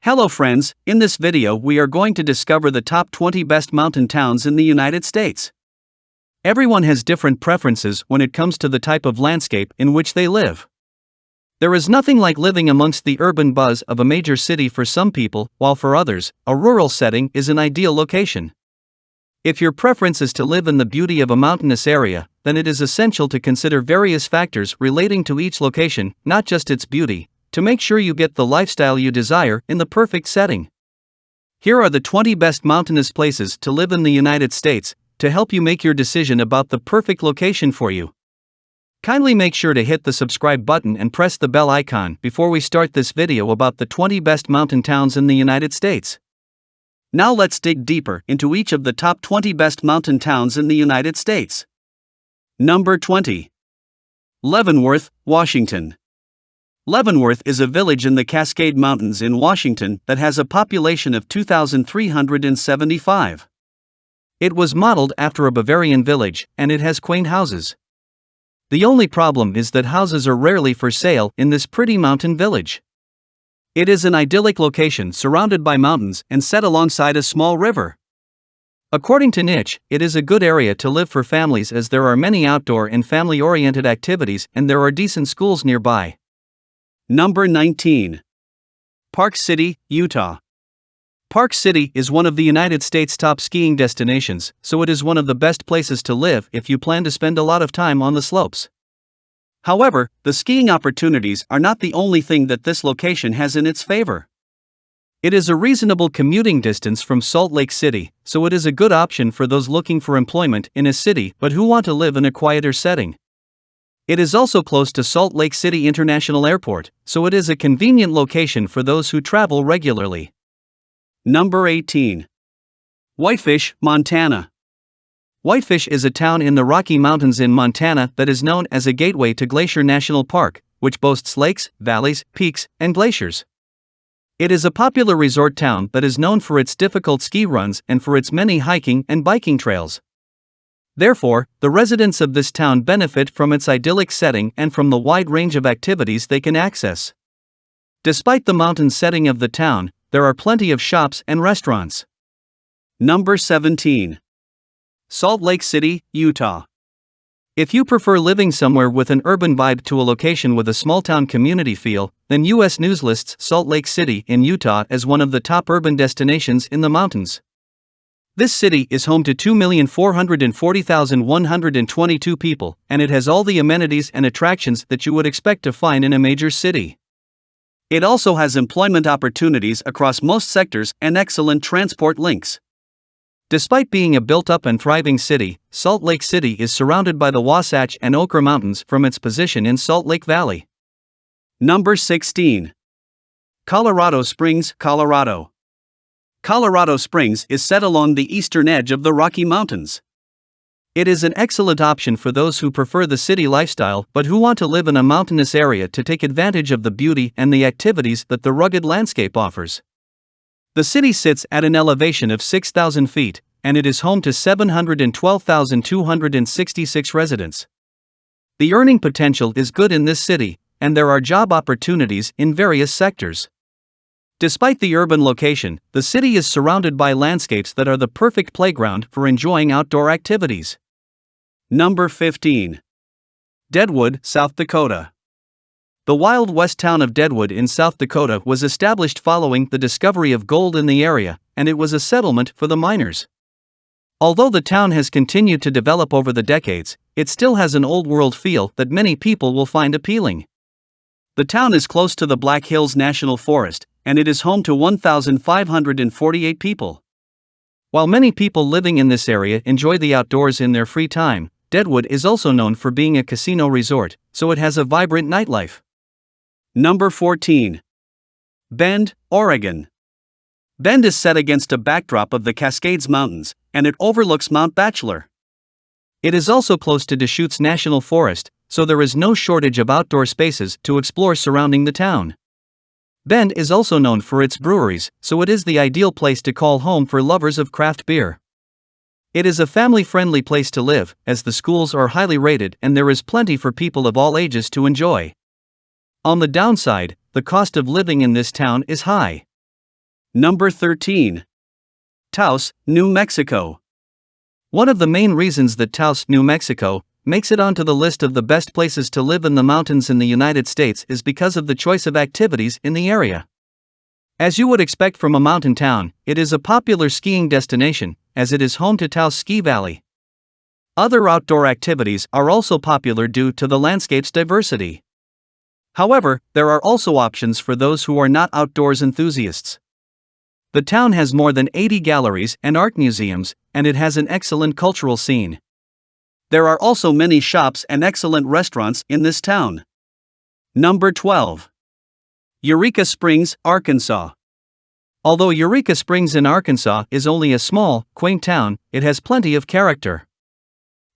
Hello friends, in this video we are going to discover the top 20 best mountain towns in the United States. Everyone has different preferences when it comes to the type of landscape in which they live. There is nothing like living amongst the urban buzz of a major city for some people, while for others, a rural setting is an ideal location. If your preference is to live in the beauty of a mountainous area, then it is essential to consider various factors relating to each location, not just its beauty, to make sure you get the lifestyle you desire in the perfect setting. Here are the 20 best mountainous places to live in the United States, to help you make your decision about the perfect location for you. Kindly make sure to hit the subscribe button and press the bell icon before we start this video about the 20 best mountain towns in the United States. Now let's dig deeper into each of the top 20 best mountain towns in the United States. Number 20. Leavenworth, Washington. Leavenworth is a village in the Cascade Mountains in Washington that has a population of 2,375. It was modeled after a Bavarian village, and it has quaint houses. The only problem is that houses are rarely for sale in this pretty mountain village. It is an idyllic location surrounded by mountains and set alongside a small river. According to Niche, it is a good area to live for families as there are many outdoor and family-oriented activities and there are decent schools nearby. Number 19. Park City, Utah. Park City is one of the United States' top skiing destinations, so it is one of the best places to live if you plan to spend a lot of time on the slopes. However, the skiing opportunities are not the only thing that this location has in its favor. It is a reasonable commuting distance from Salt Lake City, so it is a good option for those looking for employment in a city but who want to live in a quieter setting. It is also close to Salt Lake City International Airport, so it is a convenient location for those who travel regularly. Number 18. Whitefish, Montana. Whitefish is a town in the Rocky Mountains in Montana that is known as a gateway to Glacier National Park, which boasts lakes, valleys, peaks, and glaciers. It is a popular resort town that is known for its difficult ski runs and for its many hiking and biking trails. Therefore, the residents of this town benefit from its idyllic setting and from the wide range of activities they can access. Despite the mountain setting of the town, there are plenty of shops and restaurants. Number 17. Salt Lake City, Utah. If you prefer living somewhere with an urban vibe to a location with a small-town community feel, then U.S. News lists Salt Lake City in Utah as one of the top urban destinations in the mountains. This city is home to 2,440,122 people, and it has all the amenities and attractions that you would expect to find in a major city. It also has employment opportunities across most sectors and excellent transport links. Despite being a built-up and thriving city, Salt Lake City is surrounded by the Wasatch and Ochre Mountains from its position in Salt Lake Valley. Number 16. Colorado Springs, Colorado. Colorado Springs is set along the eastern edge of the Rocky Mountains. It is an excellent option for those who prefer the city lifestyle but who want to live in a mountainous area to take advantage of the beauty and the activities that the rugged landscape offers. The city sits at an elevation of 6,000 feet, and it is home to 712,266 residents. The earning potential is good in this city, and there are job opportunities in various sectors. Despite the urban location, the city is surrounded by landscapes that are the perfect playground for enjoying outdoor activities. Number 15. Deadwood, South Dakota. The Wild West town of Deadwood in South Dakota was established following the discovery of gold in the area, and it was a settlement for the miners. Although the town has continued to develop over the decades, it still has an old-world feel that many people will find appealing. The town is close to the Black Hills National Forest, and it is home to 1,548 people. While many people living in this area enjoy the outdoors in their free time, Deadwood is also known for being a casino resort, so it has a vibrant nightlife. Number 14. Bend, Oregon. Bend is set against a backdrop of the Cascades Mountains, and it overlooks Mount Bachelor. It is also close to Deschutes National Forest, so there is no shortage of outdoor spaces to explore surrounding the town. Bend is also known for its breweries, so it is the ideal place to call home for lovers of craft beer. It is a family-friendly place to live, as the schools are highly rated and there is plenty for people of all ages to enjoy. On the downside, the cost of living in this town is high. Number 13. Taos, New Mexico. One of the main reasons that Taos, New Mexico, makes it onto the list of the best places to live in the mountains in the United States is because of the choice of activities in the area. As you would expect from a mountain town, it is a popular skiing destination, as it is home to Taos Ski Valley. Other outdoor activities are also popular due to the landscape's diversity. However, there are also options for those who are not outdoors enthusiasts. The town has more than 80 galleries and art museums, and it has an excellent cultural scene. There are also many shops and excellent restaurants in this town. Number 12. Eureka Springs, Arkansas. Although Eureka Springs in Arkansas is only a small, quaint town, it has plenty of character.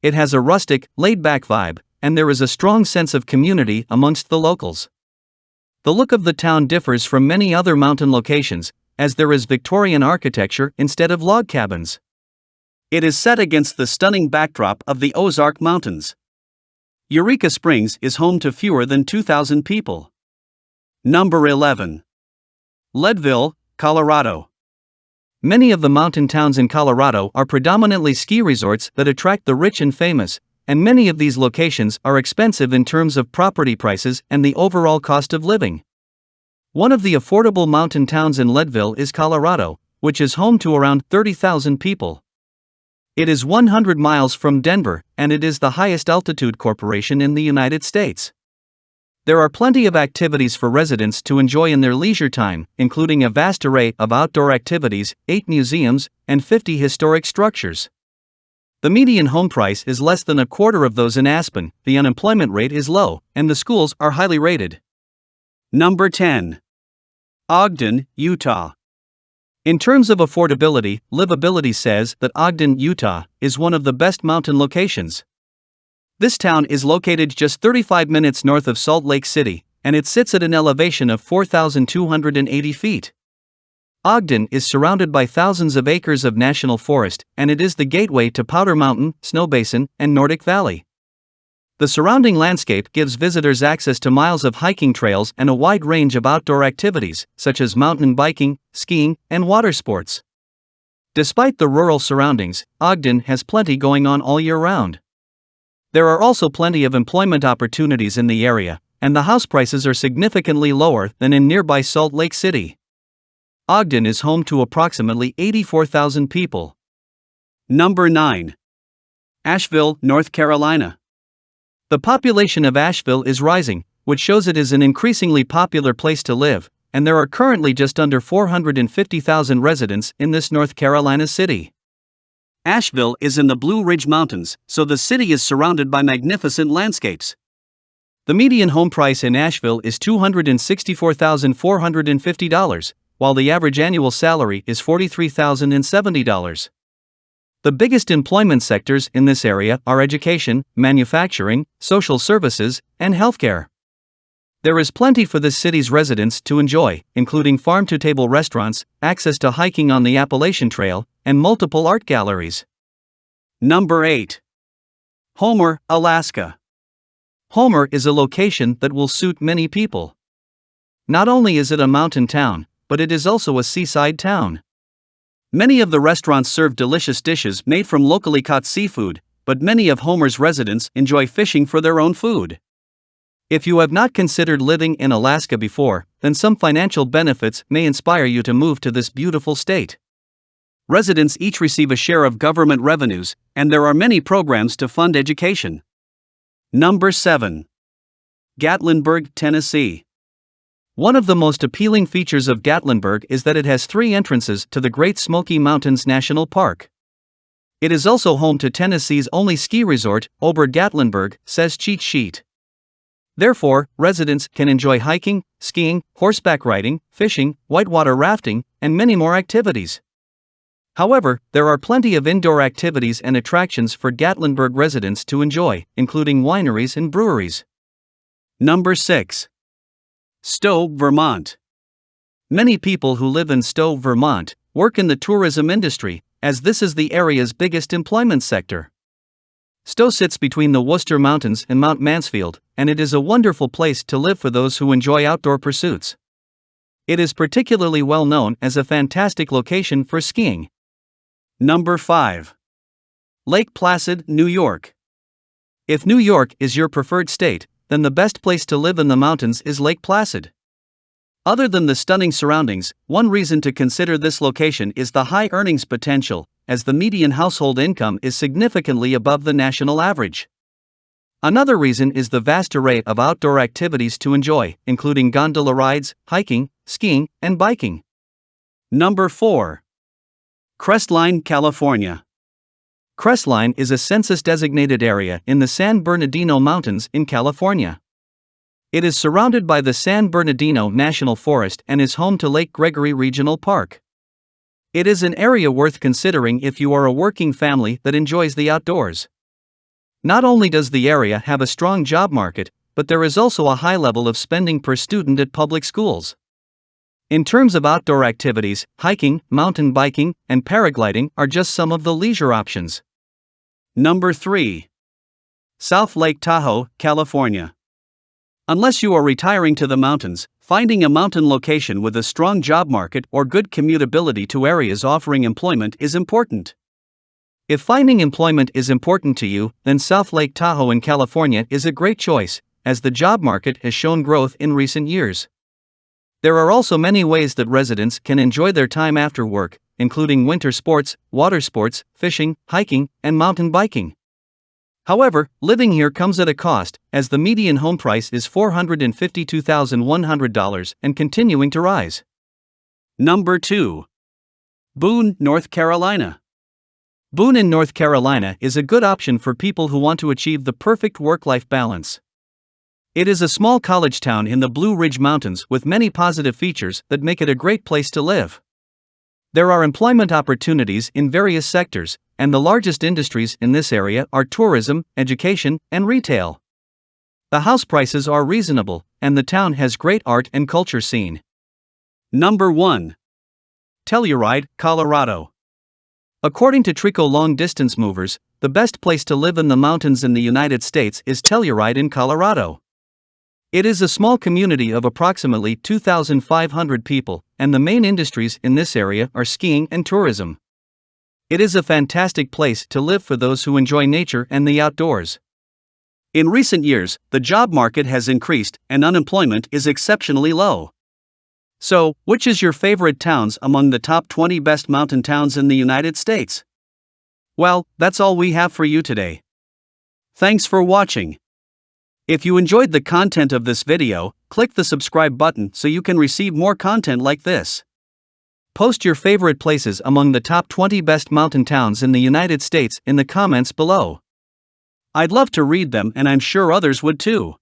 It has a rustic, laid-back vibe, and there is a strong sense of community amongst the locals. The look of the town differs from many other mountain locations, as there is Victorian architecture instead of log cabins. It is set against the stunning backdrop of the Ozark Mountains. Eureka Springs is home to fewer than 2,000 people. Number 11. Leadville, Colorado. Many of the mountain towns in Colorado are predominantly ski resorts that attract the rich and famous, and many of these locations are expensive in terms of property prices and the overall cost of living. One of the affordable mountain towns in Leadville is Colorado, which is home to around 30,000 people. It is 100 miles from Denver, and it is the highest altitude corporation in the United States. There are plenty of activities for residents to enjoy in their leisure time, including a vast array of outdoor activities, 8 museums, and 50 historic structures. The median home price is less than a quarter of those in Aspen, the unemployment rate is low, and the schools are highly rated. Number 10. Ogden, Utah. In terms of affordability, livability says that Ogden, Utah, is one of the best mountain locations. This town is located just 35 minutes north of Salt Lake City, and it sits at an elevation of 4,280 feet. Ogden is surrounded by thousands of acres of national forest, and it is the gateway to Powder Mountain, Snow Basin, and Nordic Valley. The surrounding landscape gives visitors access to miles of hiking trails and a wide range of outdoor activities, such as mountain biking, skiing, and water sports. Despite the rural surroundings, Ogden has plenty going on all year round. There are also plenty of employment opportunities in the area, and the house prices are significantly lower than in nearby Salt Lake City. Ogden is home to approximately 84,000 people. Number 9. Asheville, North Carolina. The population of Asheville is rising, which shows it is an increasingly popular place to live, and there are currently just under 450,000 residents in this North Carolina city. Asheville is in the Blue Ridge Mountains, so the city is surrounded by magnificent landscapes. The median home price in Asheville is $264,450, while the average annual salary is $43,070. The biggest employment sectors in this area are education, manufacturing, social services, and healthcare. There is plenty for this city's residents to enjoy, including farm-to-table restaurants, access to hiking on the Appalachian Trail, and multiple art galleries. Number 8. Homer, Alaska. Homer is a location that will suit many people. Not only is it a mountain town, but it is also a seaside town. Many of the restaurants serve delicious dishes made from locally caught seafood, but many of Homer's residents enjoy fishing for their own food. If you have not considered living in Alaska before, then some financial benefits may inspire you to move to this beautiful state. Residents each receive a share of government revenues, and there are many programs to fund education. Number 7. Gatlinburg, Tennessee. One of the most appealing features of Gatlinburg is that it has 3 entrances to the Great Smoky Mountains National Park. It is also home to Tennessee's only ski resort, Ober-Gatlinburg, says cheat sheet. Therefore, residents can enjoy hiking, skiing, horseback riding, fishing, whitewater rafting, and many more activities. However, there are plenty of indoor activities and attractions for Gatlinburg residents to enjoy, including wineries and breweries. Number 6. Stowe, Vermont. Many people who live in Stowe, Vermont, work in the tourism industry, as this is the area's biggest employment sector. Stowe sits between the Worcester Mountains and Mount Mansfield, and it is a wonderful place to live for those who enjoy outdoor pursuits. It is particularly well known as a fantastic location for skiing. Number 5. Lake Placid, New York. If New York is your preferred state, then the best place to live in the mountains is Lake Placid. Other than the stunning surroundings, one reason to consider this location is the high earnings potential, as the median household income is significantly above the national average. Another reason is the vast array of outdoor activities to enjoy, including gondola rides, hiking, skiing, and biking. Number 4. Crestline, California. Crestline is a census-designated area in the San Bernardino Mountains in California. It is surrounded by the San Bernardino National Forest and is home to Lake Gregory Regional Park. It is an area worth considering if you are a working family that enjoys the outdoors. Not only does the area have a strong job market, but there is also a high level of spending per student at public schools. In terms of outdoor activities, hiking, mountain biking, and paragliding are just some of the leisure options. Number 3. South Lake Tahoe, California. Unless you are retiring to the mountains, finding a mountain location with a strong job market or good commutability to areas offering employment is important. If finding employment is important to you, then South Lake Tahoe in California is a great choice, as the job market has shown growth in recent years. There are also many ways that residents can enjoy their time after work, including winter sports, water sports, fishing, hiking, and mountain biking. However, living here comes at a cost, as the median home price is $452,100 and continuing to rise. Number 2. Boone, North Carolina. Boone in North Carolina is a good option for people who want to achieve the perfect work-life balance. It is a small college town in the Blue Ridge Mountains with many positive features that make it a great place to live. There are employment opportunities in various sectors, and the largest industries in this area are tourism, education, and retail. The house prices are reasonable, and the town has great art and culture scene. Number 1. Telluride, Colorado. According to Trico Long Distance Movers, the best place to live in the mountains in the United States is Telluride in Colorado. It is a small community of approximately 2,500 people, and the main industries in this area are skiing and tourism. It is a fantastic place to live for those who enjoy nature and the outdoors. In recent years, the job market has increased and unemployment is exceptionally low. So, which is your favorite towns among the top 20 best mountain towns in the United States? Well, that's all we have for you today. Thanks for watching. If you enjoyed the content of this video, click the subscribe button so you can receive more content like this. Post your favorite places among the top 20 best mountain towns in the United States in the comments below. I'd love to read them, and I'm sure others would too.